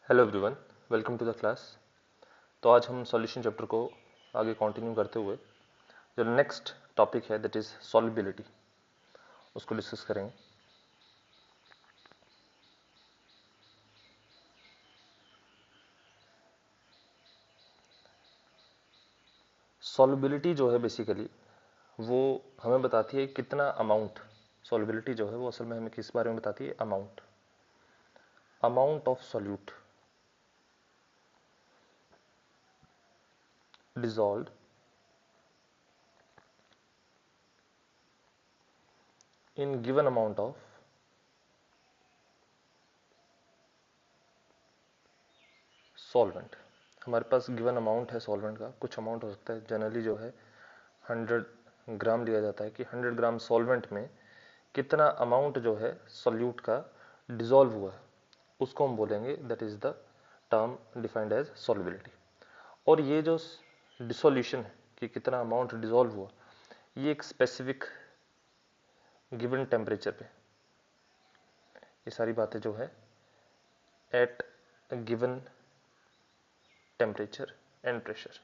Hello everyone, welcome to the class. तो आज हम सॉल्यूशन चैप्टर को आगे कंटिन्यू करते हुए जो नेक्स्ट टॉपिक है दैट इज सॉल्युबिलिटी, उसको डिस्कस करेंगे। सॉल्युबिलिटी जो है बेसिकली वो हमें बताती है कितना अमाउंट, सॉल्युबिलिटी जो है वो असल में हमें किस बारे में बताती है, amount of solute dissolved in given amount of solvent. हमारे पास गिवन अमाउंट है सॉल्वेंट का, कुछ अमाउंट हो सकता है, जनरली जो है 100 ग्राम लिया जाता है कि 100 ग्राम सॉल्वेंट में कितना अमाउंट जो है सॉल्यूट का डिसॉल्व हुआ है, उसको हम बोलेंगे that is the term defined as solubility. और ये जो डिसोल्यूशन है कि कितना अमाउंट डिसॉल्व हुआ, ये एक स्पेसिफिक गिवन टेम्परेचर पे, ये सारी बातें जो है at given temperature and pressure,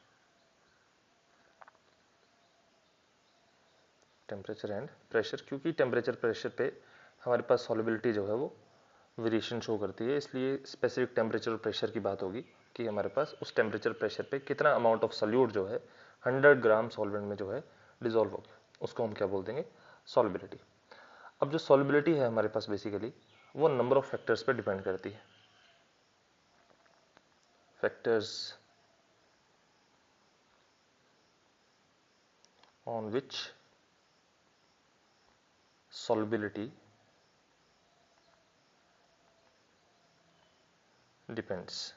temperature and pressure, क्योंकि टेम्परेचर प्रेशर पे हमारे पास सॉल्युबिलिटी जो है वो वेरिएशन शो करती है, इसलिए स्पेसिफिक टेम्परेचर और प्रेशर की बात होगी कि हमारे पास उस टेम्परेचर प्रेशर पे कितना अमाउंट ऑफ सॉल्यूट जो है 100 ग्राम सॉल्वेंट में जो है डिसॉल्व हो गया, उसको हम क्या बोल देंगे, सॉल्युबिलिटी। अब जो सॉल्युबिलिटी है हमारे पास बेसिकली वो नंबर ऑफ फैक्टर्स पे डिपेंड करती है। Factors on which solubility depends,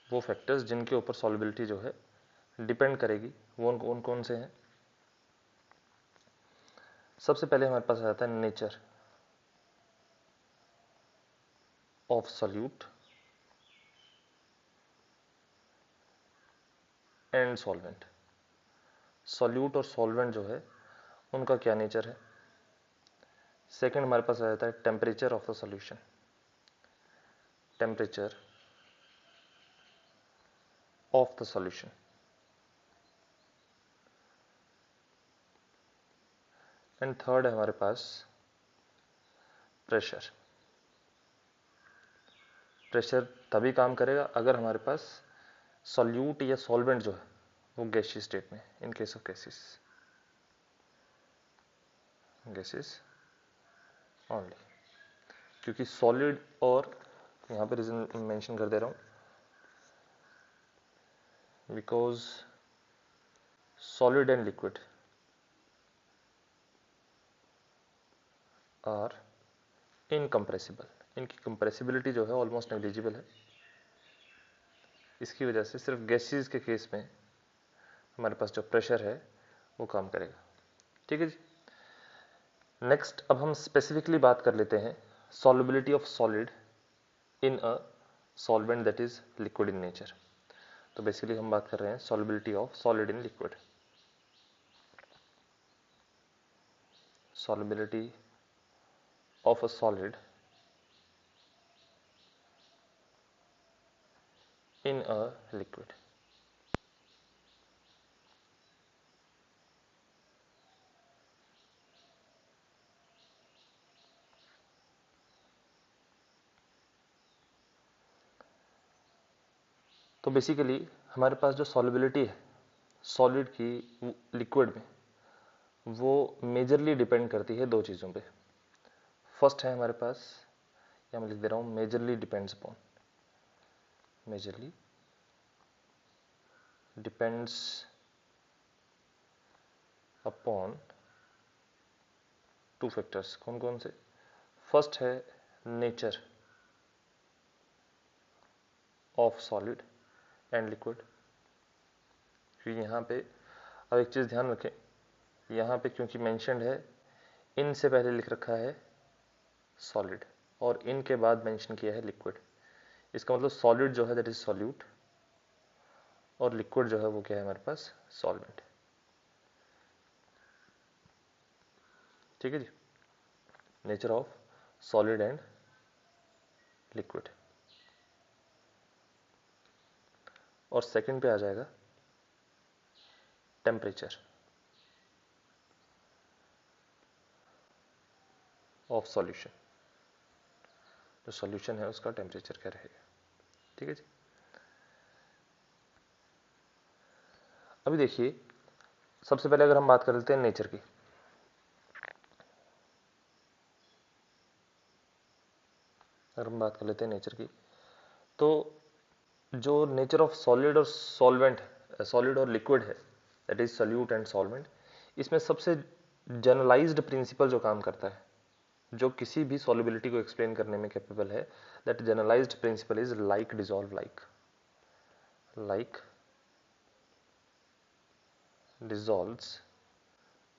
वो फैक्टर्स जिनके ऊपर सॉल्युबिलिटी जो है डिपेंड करेगी वो कौन कौन से हैं। सबसे पहले हमारे पास आ जाता है nature of solute and solvent. Solute और सॉल्वेंट जो है उनका क्या नेचर है। सेकंड हमारे पास आ जाता है temperature of the solution, temperature of the solution. And third है हमारे पास प्रेशर। प्रेशर तभी काम करेगा अगर हमारे पास सॉल्यूट या सॉल्वेंट जो है वो गैसियस स्टेट में, in case of gases only, क्योंकि सॉलिड और यहाँ पे रीजन मेंशन कर दे रहा हूँ because solid and liquid are incompressible, इनकी कंप्रेसिबिलिटी जो है ऑलमोस्ट नेग्लिजिबल है। इसकी वजह से सिर्फ गैसेस के केस में हमारे पास जो प्रेशर है वो काम करेगा। ठीक है जी। नेक्स्ट अब हम स्पेसिफिकली बात कर लेते हैं solubility of solid in a solvent that is liquid in nature. तो बेसिकली हम बात कर रहे हैं solubility of solid in liquid. solubility of a solid in a liquid। तो बेसिकली हमारे पास जो सॉल्युबिलिटी है सॉलिड की लिक्विड में, वो मेजरली डिपेंड करती है दो चीज़ों पे। फर्स्ट है हमारे पास, या मैं लिख दे रहा हूँ majorly depends upon, majorly depends upon two factors. कौन कौन से। फर्स्ट है nature of solid and liquid, क्योंकि यहाँ पे अब एक चीज़ ध्यान रखें, यहाँ पे क्योंकि मेंशन्ड है, इन से पहले लिख रखा है सॉलिड और इन के बाद मेंशन किया है लिक्विड। इसका मतलब सॉलिड जो है दैट इज सॉल्यूट और लिक्विड जो है वो क्या है हमारे पास, सॉल्वेंट। ठीक है जी। Nature of solid and liquid, और सेकंड पे आ जाएगा टेम्परेचर ऑफ सॉल्यूशन, जो सॉल्यूशन है उसका टेम्परेचर क्या रहेगा। ठीक है जी। अभी देखिए, सबसे पहले अगर हम बात कर लेते हैं नेचर की, अगर हम बात कर लेते हैं नेचर की, तो जो नेचर ऑफ सॉलिड और सॉल्वेंट, सॉलिड और लिक्विड है, that is solute and solvent, इसमें सबसे जनरलाइज्ड प्रिंसिपल जो काम करता है, जो किसी भी सॉल्युबिलिटी को एक्सप्लेन करने में कैपेबल है, that generalised principle is like dissolve like, like dissolves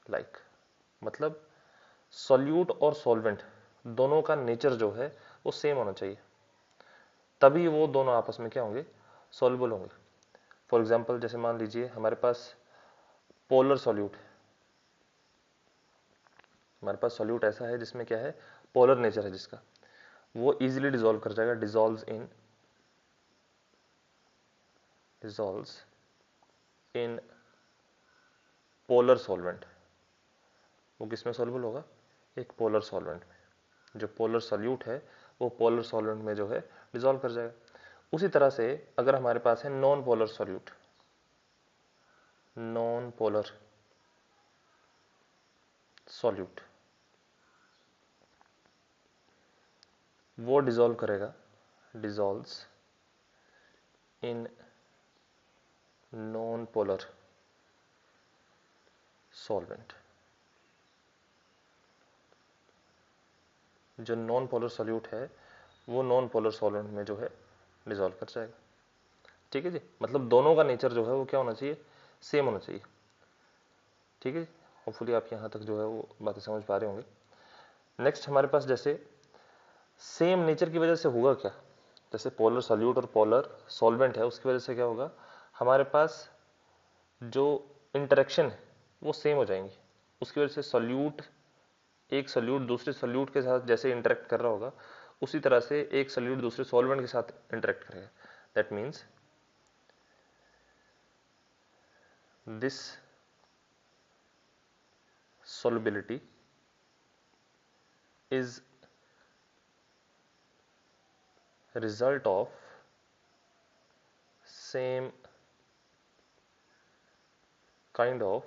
like. मतलब सॉल्यूट और सॉल्वेंट दोनों का नेचर जो है वो सेम होना चाहिए, तभी वो दोनों आपस में क्या होंगे, सॉल्युबल होंगे। फॉर एग्जाम्पल, जैसे मान लीजिए हमारे पास पोलर सॉल्यूट है, हमारे पास सॉल्यूट ऐसा है जिसमें क्या है, पोलर नेचर है जिसका, वो इजीली डिसॉल्व कर जाएगा, डिसॉल्व्स इन पोलर सॉल्वेंट। वो किस में सॉल्युबल होगा, एक पोलर सॉल्वेंट में। जो पोलर सॉल्यूट है वो पोलर सॉल्वेंट में जो है डिसॉल्व कर जाएगा। उसी तरह से अगर हमारे पास है non polar solute, non polar solute, वो डिसॉल्व करेगा, dissolves in non polar solvent. जो नॉन पोलर सॉल्यूट है वो नॉन पोलर सॉल्वेंट में जो है डिसॉल्व कर जाएगा। ठीक है जी। मतलब दोनों का नेचर जो है वो क्या होना चाहिए, सेम होना चाहिए। ठीक है जी। होपफुली आप यहाँ तक जो है वो बातें समझ पा रहे होंगे। नेक्स्ट हमारे पास जैसे सेम नेचर की वजह से होगा क्या, जैसे पोलर सॉल्यूट और पोलर सॉल्वेंट है, उसकी वजह से क्या होगा, हमारे पास जो इंटरेक्शन है वो सेम हो जाएंगी। उसकी वजह से सॉल्यूट, एक सॉल्यूट दूसरे सॉल्यूट के साथ जैसे इंटरेक्ट कर रहा होगा, उसी तरह से एक सॉल्यूट दूसरे सॉल्वेंट के साथ इंटरेक्ट करेगा। That means this solubility is result of same kind of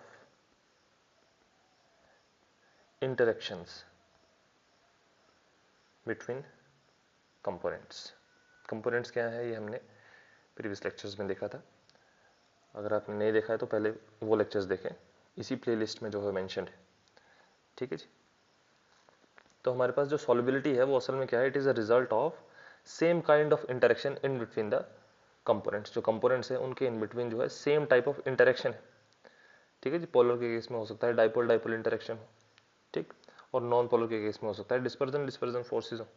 interactions between components। components क्या है, ये हमने प्रीवियस लेक्चर्स में देखा था। अगर आपने नहीं देखा है तो पहले वो लेक्चर्स देखें, इसी प्लेलिस्ट में जो है मेंशन्ड है। ठीक है जी। तो हमारे पास जो सॉल्युबिलिटी है वो असल में क्या है, it is a result of same kind of interaction in between the components. जो कंपोनेंट्स है उनके इन बिटवीन जो है सेम टाइप ऑफ इंटरेक्शन है। ठीक है जी। पोलर के केस में हो सकता है डाइपोल डाइपोल इंटरेक्शन हो, ठीक, और नॉन पोलर के केस में हो सकता है डिस्पर्जन डिस्पर्जन फोर्सेज हो।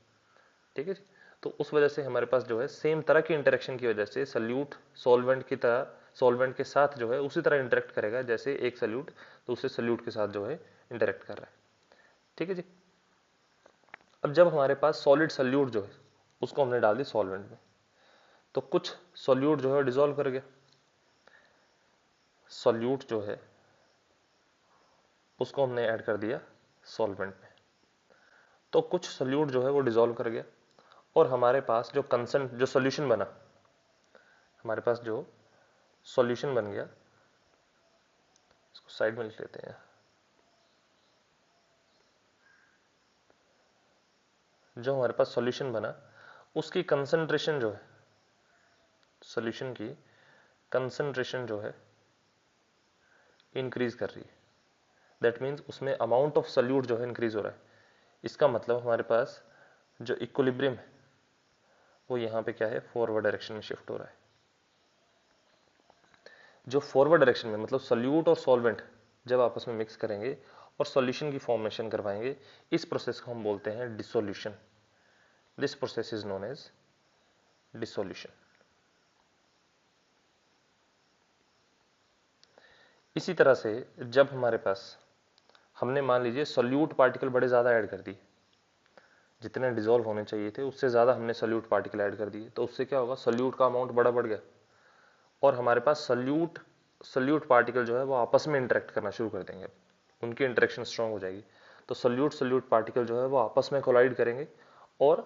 ठीक है जी। तो उस वजह से हमारे पास जो है सेम तरह की इंटरेक्शन की वजह से सल्यूट सॉल्वेंट की तरह, सॉल्वेंट के साथ जो है उसी तरह इंटरेक्ट करेगा जैसे एक सल्यूट दूसरे सल्यूट के साथ जो है इंटरेक्ट कर रहा है। ठीक है जी। अब जब हमारे पास सॉलिड सल्यूट जो है उसको हमने डाल दी सॉल्वेंट में, तो कुछ सॉल्यूट जो है डिसॉल्व कर गया, सॉल्यूट जो है उसको हमने ऐड कर दिया सॉल्वेंट में, तो कुछ सॉल्यूट जो है वो डिसॉल्व कर गया, और हमारे पास जो कंसेंट, जो सॉल्यूशन बना, हमारे पास जो सॉल्यूशन बन गया, इसको साइड में लिख लेते हैं। जो हमारे पास सॉल्यूशन बना उसकी कंसंट्रेशन जो है, सॉल्यूशन की कंसंट्रेशन जो है इंक्रीज कर रही है। दैट मीन्स उसमें अमाउंट ऑफ सॉल्यूट जो है इंक्रीज हो रहा है। इसका मतलब हमारे पास जो इक्विलिब्रियम है वो यहाँ पे क्या है, फॉरवर्ड डायरेक्शन में शिफ्ट हो रहा है। जो फॉरवर्ड डायरेक्शन में मतलब सॉल्यूट और सॉल्वेंट जब आपस में मिक्स करेंगे और सॉल्यूशन की फॉर्मेशन करवाएंगे, इस प्रोसेस को हम बोलते हैं dissolution. This process is known as dissolution. इसी तरह से जब हमारे पास, हमने मान लीजिए सॉल्यूट पार्टिकल बड़े ज्यादा ऐड कर दिए, जितने डिजोल्व होने चाहिए थे उससे ज़्यादा हमने सल्यूट पार्टिकल ऐड कर दिए, तो उससे क्या होगा, सल्यूट का अमाउंट बड़ा बढ़ गया और हमारे पास सल्यूट पार्टिकल जो है वो आपस में इंटरेक्ट करना शुरू कर देंगे, उनकी इंटरेक्शन स्ट्रांग हो जाएगी। तो सल्यूट पार्टिकल जो है वो आपस में कोलाइड करेंगे और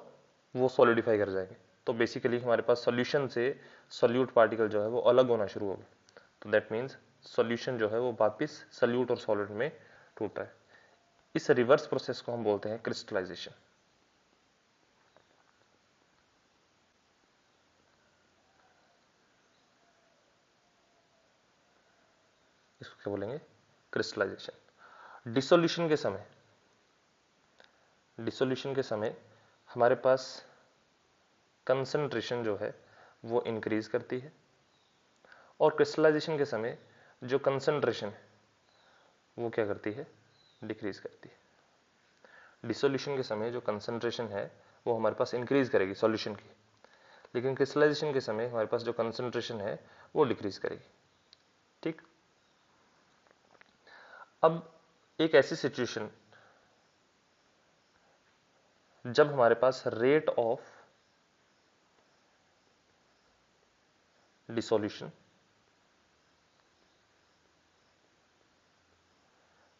वो सॉलिडिफाई कर जाएंगे। तो बेसिकली हमारे पास सॉल्यूशन से सल्यूट पार्टिकल जो है वो अलग होना शुरू होगा। तो दैट मीन्स सॉल्यूशन जो है वो वापिस सल्यूट और सॉलिड में टूट रहा है। इस रिवर्स प्रोसेस को हम बोलते हैं क्रिस्टलाइजेशन। इसको क्या बोलेंगे, क्रिस्टलाइजेशन। डिसोल्यूशन के समय हमारे पास कंसंट्रेशन जो है वो इंक्रीज करती है और क्रिस्टलाइजेशन के समय जो कंसंट्रेशन है वो क्या करती है, डिक्रीज करती है। डिसोल्यूशन के समय जो कंसंट्रेशन है वो हमारे पास इंक्रीज करेगी सॉल्यूशन की, लेकिन क्रिस्टलाइजेशन के समय हमारे पास जो कंसंट्रेशन है वो डिक्रीज करेगी। ठीक। अब एक ऐसी सिचुएशन जब हमारे पास rate of dissolution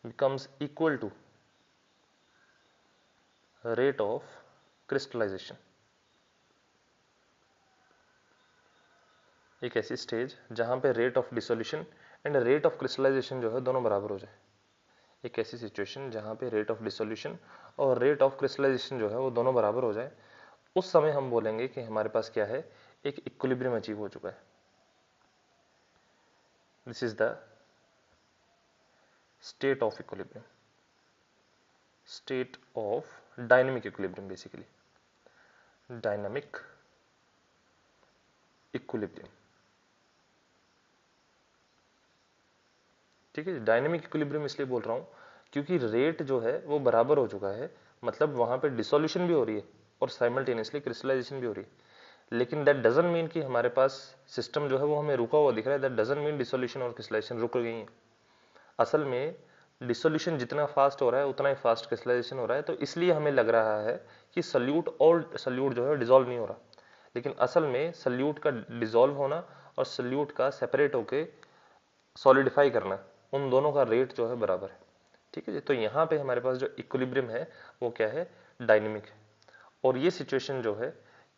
becomes equal to rate of crystallization, एक ऐसी स्टेज जहां पे rate of dissolution and rate of crystallization जो है दोनों बराबर हो जाए। एक ऐसी सिचुएशन जहां पे रेट ऑफ डिसोल्यूशन और रेट ऑफ क्रिस्टलाइजेशन जो है वो दोनों बराबर हो जाए, उस समय हम बोलेंगे कि हमारे पास क्या है, एक इक्विलिब्रियम अचीव हो चुका है। This is the state of equilibrium, state of dynamic equilibrium, basically dynamic equilibrium. ठीक है, डायनेमिक इक्विलिब्रियम इसलिए बोल रहा हूं क्योंकि रेट जो है वो बराबर हो चुका है, मतलब वहां पे डिसोल्यूशन भी हो रही है और साइमल्टेनियसली क्रिस्टलाइजेशन भी हो रही है। लेकिन दैट डजंट मीन कि हमारे पास सिस्टम जो है वो हमें रुका हुआ दिख रहा है, दैट डजंट मीन डिसोल्यूशन और क्रिस्टलाइजेशन रुक गई है। असल में डिसोल्यूशन जितना फास्ट हो रहा है उतना ही फास्ट क्रिस्टलाइजेशन हो रहा है, तो इसलिए हमें लग रहा है कि सल्यूट जो है डिजोल्व नहीं हो रहा, लेकिन असल में सल्यूट का डिजोल्व होना और सल्यूट का सेपरेट होके सॉलिडिफाई करना, उन दोनों का रेट जो है बराबर है। ठीक है जी, तो यहाँ पे हमारे पास जो इक्विलिब्रियम है वो क्या है, डायनेमिक है। और ये सिचुएशन जो है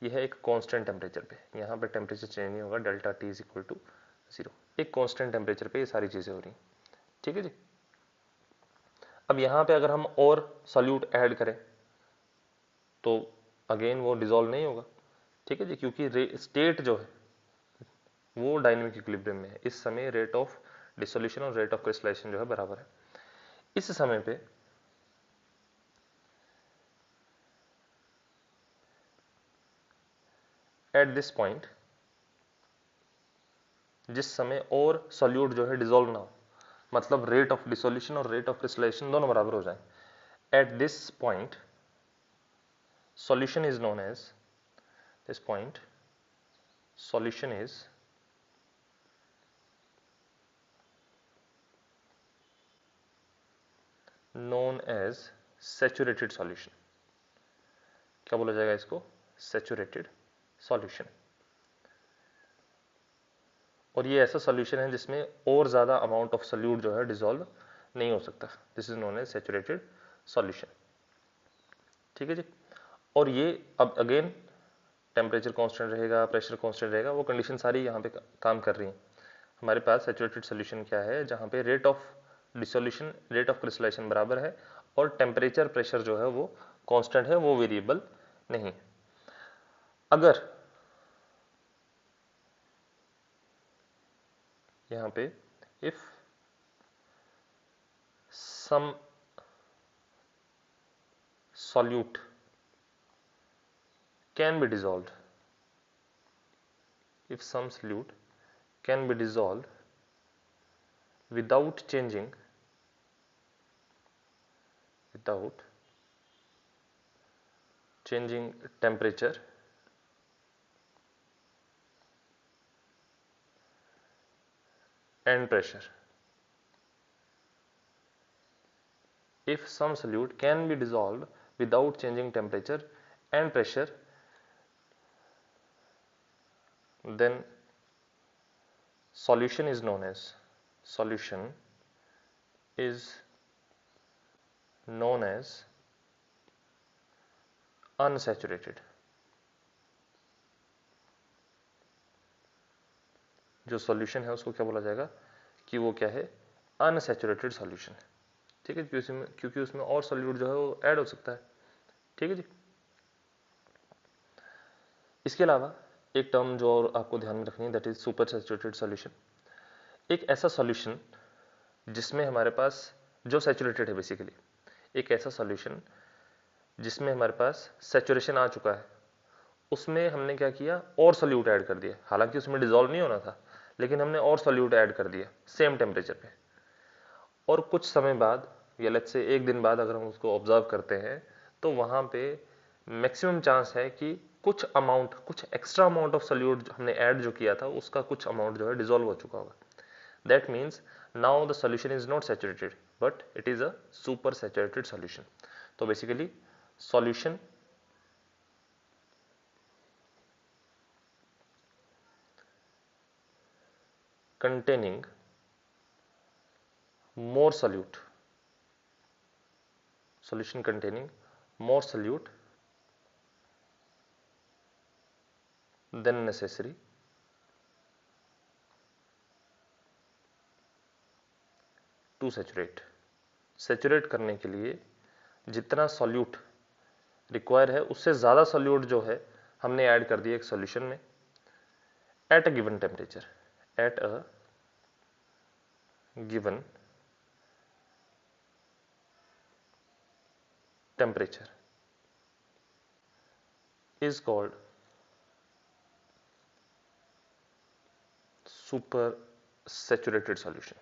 ये है एक कांस्टेंट टेम्परेचर पे, यहाँ पे टेम्परेचर चेंज नहीं होगा, delta T is equal to 0, एक कांस्टेंट टेम्परेचर पे ये सारी चीजें हो रही हैं। ठीक है जी। अब यहाँ पे अगर हम और सॉल्यूट ऐड करें तो अगेन वो डिजोल्व नहीं होगा। ठीक है जी, क्योंकि स्टेट जो है वो डायनेमिक इक्विलिब्रियम में है। इस समय रेट ऑफ डिसोल्यूशन और रेट ऑफ क्रिस्टलाइजेशन जो है बराबर है। इस समय पे एट दिस पॉइंट, जिस समय और सॉल्यूट जो है डिसॉल्व ना हो, मतलब रेट ऑफ डिसोल्यूशन और रेट ऑफ क्रिस्टलाइजेशन दोनों बराबर हो जाए, at this point solution is known as, this point solution is known as saturated solution। क्या बोला जाएगा इसको, सैचुरेटेड सॉल्यूशन। और ये ऐसा सॉल्यूशन है जिसमें और ज्यादा अमाउंट ऑफ सॉल्यूट जो है डिसॉल्व नहीं हो सकता, this is known as saturated solution. ठीक है जी। और ये अब अगेन टेम्परेचर कांस्टेंट रहेगा, प्रेशर कांस्टेंट रहेगा, वो कंडीशन सारी यहाँ पे काम कर रही हैं। हमारे पास सैचुरेटेड सॉल्यूशन क्या है, जहाँ पे rate of dissolution rate of crystallization बराबर है और टेम्परेचर प्रेशर जो है वो कांस्टेंट है, वो वेरिएबल नहीं। अगर यहाँ पे if some solute can be dissolved, if some solute can be dissolved without changing temperature and pressure, if some solute can be dissolved without changing temperature and pressure, then solution is known as unsaturated. जो solution है उसको क्या बोला जाएगा कि वो क्या है, अनसैचुरेटेड सॉल्यूशन है। ठीक है, क्योंकि उसमें और सॉल्यूट जो है वो ऐड हो सकता है। ठीक है जी। इसके अलावा एक टर्म जो और आपको ध्यान में रखनी है, that is super saturated solution. एक ऐसा सॉल्यूशन जिसमें हमारे पास, जो सैचुरेटेड है बेसिकली, एक ऐसा सॉल्यूशन जिसमें हमारे पास सैचुरेशन आ चुका है, उसमें हमने क्या किया, और सॉल्यूट ऐड कर दिया। हालांकि उसमें डिसॉल्व नहीं होना था, लेकिन हमने और सॉल्यूट ऐड कर दिया सेम टेम्परेचर पे। और कुछ समय बाद, या लेट्स से एक दिन बाद अगर हम उसको ऑब्जर्व करते हैं, तो वहां पे मैक्सिमम चांस है कि कुछ एक्स्ट्रा अमाउंट ऑफ सॉल्यूट हमने ऐड जो किया था, उसका कुछ अमाउंट जो है डिसॉल्व हो चुका होगा। That means now the solution is not saturated but it is a super saturated solution. तो basically solution containing more solute, solution containing more solute than necessary to saturate। Saturate करने के लिए जितना सॉल्यूट रिक्वायर है, उससे ज़्यादा solute जो है हमने ऐड कर दिया एक सॉल्यूशन में at a given temperature, at a given temperature is called super saturated solution.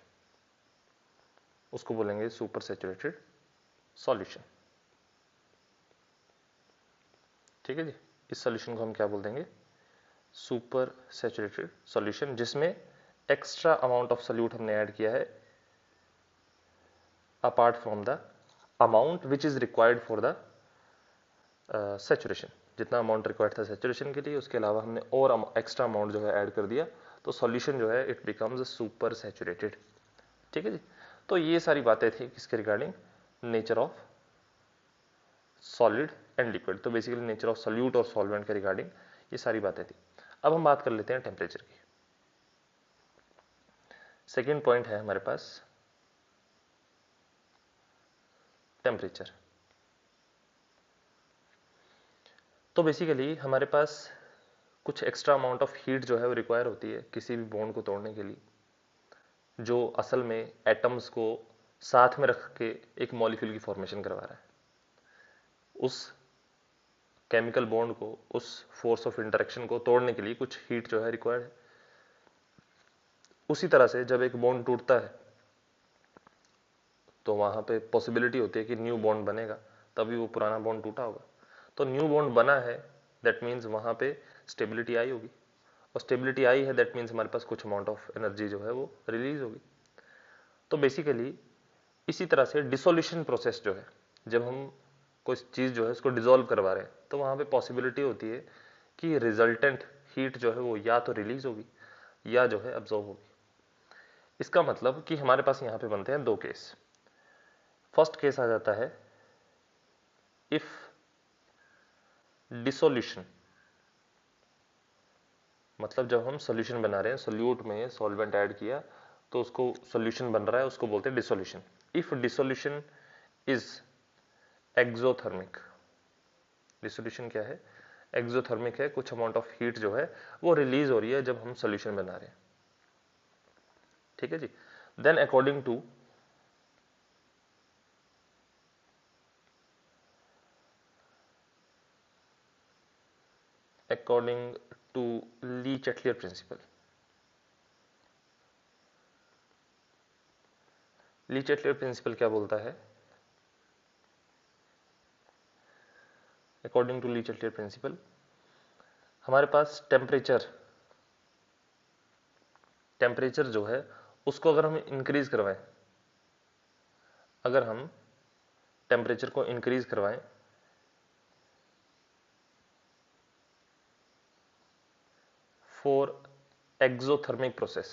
उसको बोलेंगे सुपर सैचुरेटेड सॉल्यूशन। ठीक है जी। इस सॉल्यूशन को हम क्या बोल देंगे, सुपर सैचुरेटेड सॉल्यूशन, जिसमें एक्स्ट्रा अमाउंट ऑफ सॉल्यूट हमने ऐड किया है apart from the amount which is required for the saturation. जितना अमाउंट रिक्वायर्ड था सैचुरेशन के लिए, उसके अलावा हमने और एक्स्ट्रा अमाउंट जो है ऐड कर दिया, तो सॉल्यूशन जो है इट बिकम्स सुपर सैचुरेटेड। ठीक है जी। तो ये सारी बातें थी किसके regarding, nature of solid and liquid. तो बेसिकली नेचर ऑफ सॉल्यूट और सॉल्वेंट के रिगार्डिंग ये सारी बातें थी। अब हम बात कर लेते हैं टेम्परेचर की। सेकेंड पॉइंट है हमारे पास टेम्परेचर। तो बेसिकली हमारे पास कुछ एक्स्ट्रा अमाउंट ऑफ हीट जो है वो रिक्वायर होती है किसी भी बॉन्ड को तोड़ने के लिए, जो असल में एटम्स को साथ में रख के एक मॉलिक्यूल की फॉर्मेशन करवा रहा है। उस केमिकल बॉन्ड को, उस फोर्स ऑफ इंटरेक्शन को तोड़ने के लिए कुछ हीट जो है रिक्वायर्ड है। उसी तरह से जब एक बॉन्ड टूटता है तो वहां पे पॉसिबिलिटी होती है कि न्यू बॉन्ड बनेगा, तभी वो पुराना बॉन्ड टूटा होगा। तो न्यू बॉन्ड बना है, दैट मीन्स वहां पे स्टेबिलिटी आई होगी, और स्टेबिलिटी आई है दैट मीन्स हमारे पास कुछ अमाउंट ऑफ एनर्जी जो है वो रिलीज होगी। तो बेसिकली इसी तरह से डिसोल्यूशन प्रोसेस जो है, जब हम कोई चीज जो है उसको डिसॉल्व करवा रहे हैं, तो वहां पे पॉसिबिलिटी होती है कि रिजल्टेंट हीट जो है वो या तो रिलीज होगी या जो है अब्जॉर्ब होगी। इसका मतलब कि हमारे पास यहां पे बनते हैं दो केस। फर्स्ट केस आ जाता है इफ डिसोल्यूशन, मतलब जब हम सॉल्यूशन बना रहे हैं, सोल्यूट में सॉल्वेंट ऐड किया तो उसको सॉल्यूशन बन रहा है, उसको बोलते हैं dissolution. If dissolution is exothermic, dissolution क्या है, एक्सोथर्मिक है, कुछ अमाउंट ऑफ हीट जो है वो रिलीज हो रही है जब हम सॉल्यूशन बना रहे हैं। ठीक है जी। Then according to Le Chatelier principle, Le Chatelier principle क्या बोलता है, अकॉर्डिंग टू ली-चैटलियर प्रिंसिपल हमारे पास टेम्परेचर जो है उसको अगर हम इंक्रीज करवाएं, अगर हम टेम्परेचर को इंक्रीज करवाएं for exothermic process,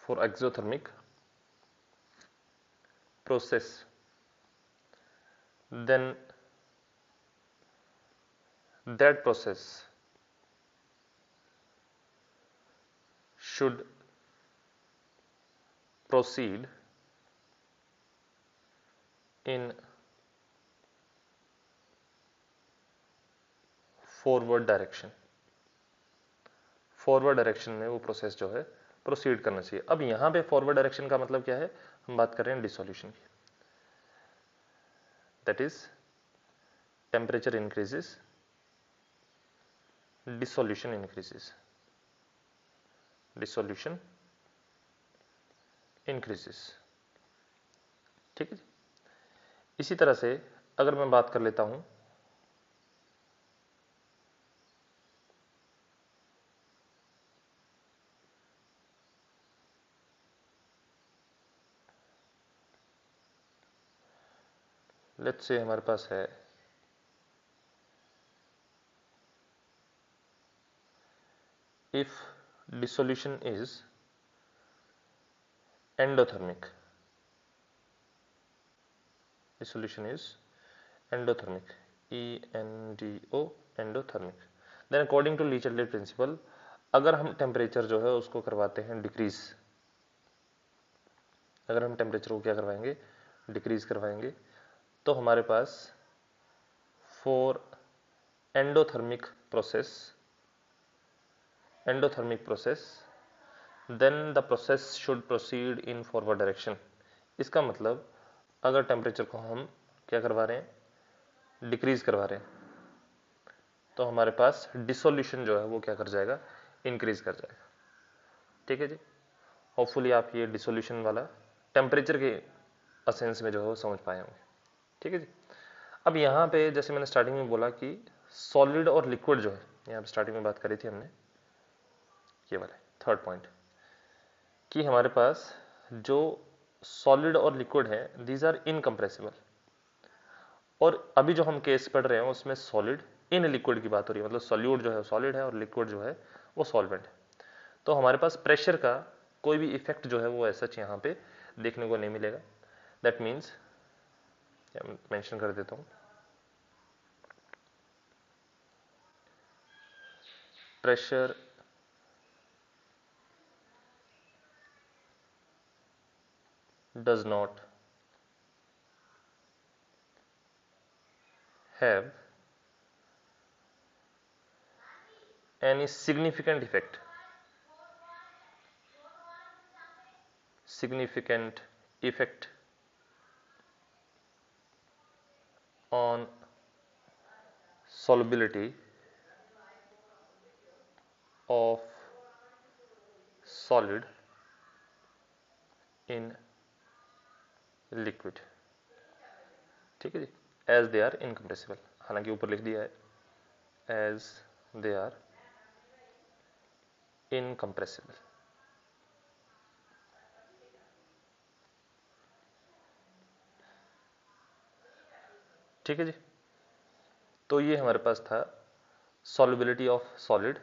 for exothermic process, then that process should proceed in forward direction, forward direction में वो प्रोसेस जो है प्रोसीड करना चाहिए। अब यहां पे फॉरवर्ड डायरेक्शन का मतलब क्या है, हम बात कर रहे हैं डिसोल्यूशन की, that is temperature increases, dissolution increases, dissolution increases. ठीक है जी। इसी तरह से अगर मैं बात कर लेता हूं लेट्स से हमारे पास है if dissolution is endothermic, dissolution is endothermic, ENDO, endothermic, then according to Lee-Chatelet principle अगर हम टेम्परेचर जो है उसको करवाते हैं डिक्रीज, अगर हम टेम्परेचर को क्या करवाएंगे, डिक्रीज करवाएंगे, तो हमारे पास for endothermic process, endothermic process then the process should proceed in forward direction। इसका मतलब अगर टेम्परेचर को हम क्या करवा रहे हैं, डिक्रीज करवा रहे हैं, तो हमारे पास डिसोल्यूशन जो है वो क्या कर जाएगा, इंक्रीज कर जाएगा। ठीक है जी। होपफुली आप ये डिसोल्यूशन वाला टेम्परेचर के असेंस में जो है वो समझ पाए होंगे। ठीक है जी। अब यहाँ पे जैसे मैंने स्टार्टिंग में बोला कि सॉलिड और लिक्विड जो है, यहाँ पे स्टार्टिंग में बात करी थी हमने, ये वाले थर्ड पॉइंट, कि हमारे पास जो सॉलिड और लिक्विड है दीज आर इनकम्प्रेसिबल, और अभी जो हम केस पढ़ रहे हैं उसमें सॉलिड इन लिक्विड की बात हो रही है, मतलब सॉल्यूट जो है सॉलिड है और लिक्विड जो है वो सॉल्वेंट है। तो हमारे पास प्रेशर का कोई भी इफेक्ट जो है वो ऐसा यहाँ पे देखने को नहीं मिलेगा। दैट मीन्स मेंशन कर देता हूँ, pressure does not have any significant effect on solubility of solid in liquid। ठीक है जी। एज दे आर इनकम्प्रेसिबल, हालांकि ऊपर लिख दिया है एज दे आर इनकम्प्रेसिबल। ठीक है जी। तो ये हमारे पास था solubility of solid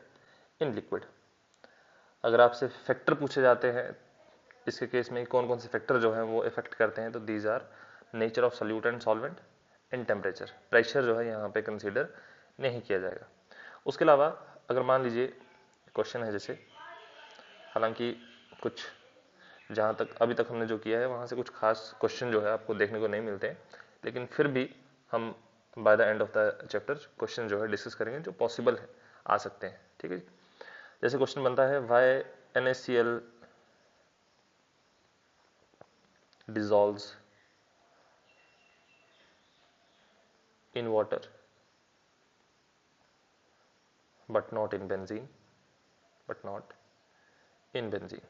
in liquid. अगर आपसे फैक्टर पूछे जाते हैं इसके केस में कौन कौन से फैक्टर जो हैं वो इफेक्ट करते हैं, तो these are nature of solute and solvent and temperature. Pressure जो है यहाँ पे कंसीडर नहीं किया जाएगा। उसके अलावा अगर मान लीजिए क्वेश्चन है जैसे, हालांकि कुछ जहाँ तक अभी तक हमने जो किया है वहाँ से कुछ खास क्वेश्चन जो है आपको देखने को नहीं मिलते हैं, लेकिन फिर भी हम by the end of the chapter question जो है डिस्कस करेंगे जो पॉसिबल है, आ सकते हैं। ठीक है। जैसे क्वेश्चन बनता है Y NaCl dissolves in water but not in benzene, but not in benzene।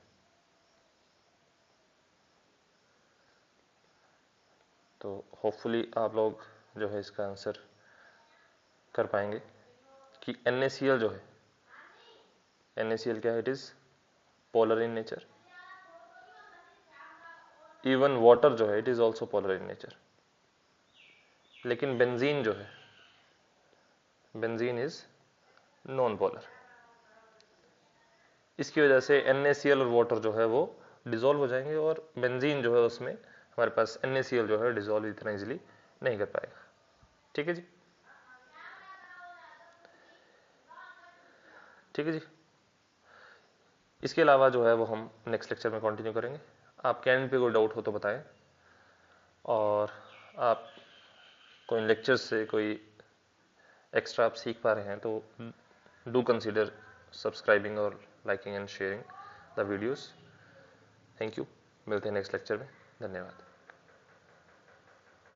तो होपफुली आप लोग जो है इसका आंसर कर पाएंगे कि NaCl जो है, NaCl क्या है, it is polar in nature. Even water जो है it is also polar in nature. लेकिन बेंजीन जो है, बेंजीन इज नॉन पोलर। इसकी वजह से NaCl और वाटर जो है वो डिजोल्व हो जाएंगे और बेंजीन जो है उसमें हमारे पास NaCl जो है डिजोल्व इतना इजीली नहीं कर पाएगा। ठीक है जी, ठीक है जी। इसके अलावा जो है वो हम नेक्स्ट लेक्चर में कंटिन्यू करेंगे। आपके एंड पे कोई डाउट हो तो बताएं, और आप कोई लेक्चर से कोई एक्स्ट्रा आप सीख पा रहे हैं तो डू कंसीडर सब्सक्राइबिंग और liking and sharing the videos. Thank you, मिलते हैं नेक्स्ट लेक्चर में। धन्यवाद।